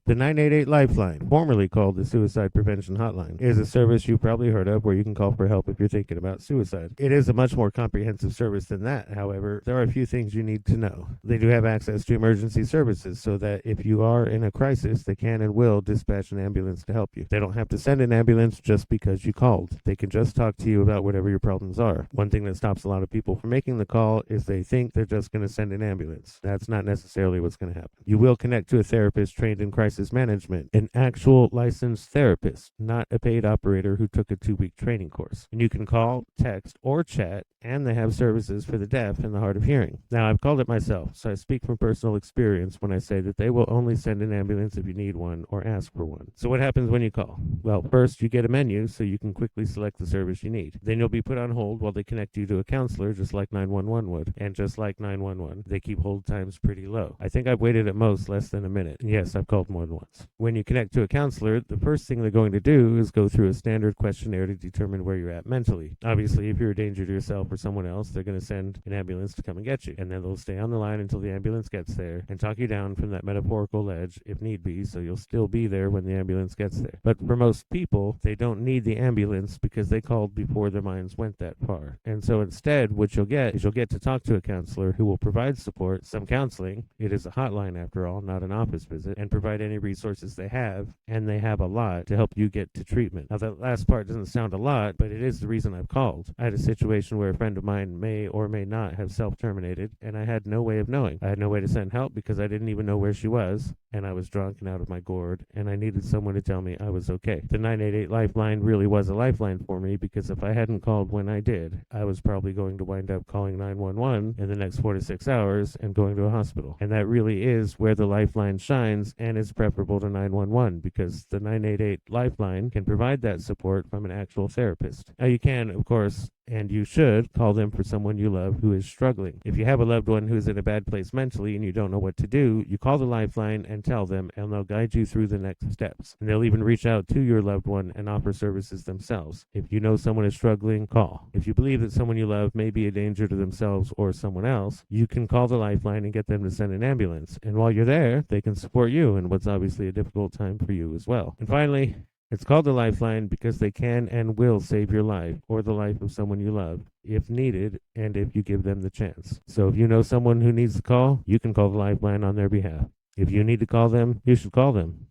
The 988 Lifeline, formerly called the Suicide Prevention Hotline, is a service you've probably heard of where you can call for help if you're thinking about suicide. It is a much more comprehensive service than that, however. There are a few things you need to know. They do have access to emergency services so that if you are in a crisis, they can and will dispatch an ambulance to help you. They don't have to send an ambulance just because you called. They can just talk to you about whatever your problems are. One thing that stops a lot of people from making the call is they think they're just going to send an ambulance. That's not necessarily what's going to happen. You will connect to a therapist trained in crisis management, an actual licensed therapist, not a paid operator who took a 2-week training course. And you can call, text, or chat, and they have services for the deaf and the hard of hearing. Now, I've called it myself, so I speak from personal experience when I say that they will only send an ambulance if you need one or ask for one. So what happens when you call? Well, first, you get a menu so you can quickly select the service you need. Then you'll be put on hold while they connect you to a counselor, just like 911 would. And just like 911, they keep hold times pretty low. I think I've waited at most less than a minute. And yes, I've called more than once. When you connect to a counselor, the first thing they're going to do is go through a standard questionnaire to determine where you're at mentally. Obviously, if you're a danger to yourself or someone else, they're going to send an ambulance to come and get you. And then they'll stay on the line until the ambulance gets there and talk you down from that metaphorical ledge if need be, so you'll still be there when the ambulance gets there. But for most people, they don't need the ambulance because they called before their minds went that far. And so instead, what you'll get is you'll get to talk to a counselor who will provide support, some counseling. It is a hotline after all, not an office visit, and provide any resources they have, and they have a lot to help you get to treatment. Now, that last part doesn't sound a lot, but it is the reason I've called. I had a situation where a friend of mine may or may not have self-terminated, and I had no way of knowing. I had no way to send help because I didn't even know where she was, and I was drunk and out of my gourd, and I needed someone to tell me I was okay. The 988 Lifeline really was a lifeline for me because if I hadn't called when I did, I was probably going to wind up calling 911 in the next 4 to 6 hours and going to a hospital. And that really is where the lifeline shines and is preferable to 911 because the 988 Lifeline can provide that support from an actual therapist. Now, you can, of course, and you should call them for someone you love who is struggling. If you have a loved one who's in a bad place mentally and you don't know what to do, you call the Lifeline and tell them, and they'll guide you through the next steps. And they'll even reach out to your loved one and offer services themselves. If you know someone is struggling, call. If you believe that someone you love may be a danger to themselves or someone else, you can call the Lifeline and get them to send an ambulance. And while you're there, they can support you in what's obviously a difficult time for you as well. And finally, it's called the Lifeline because they can and will save your life or the life of someone you love if needed and if you give them the chance. So if you know someone who needs to call, you can call the Lifeline on their behalf. If you need to call them, you should call them.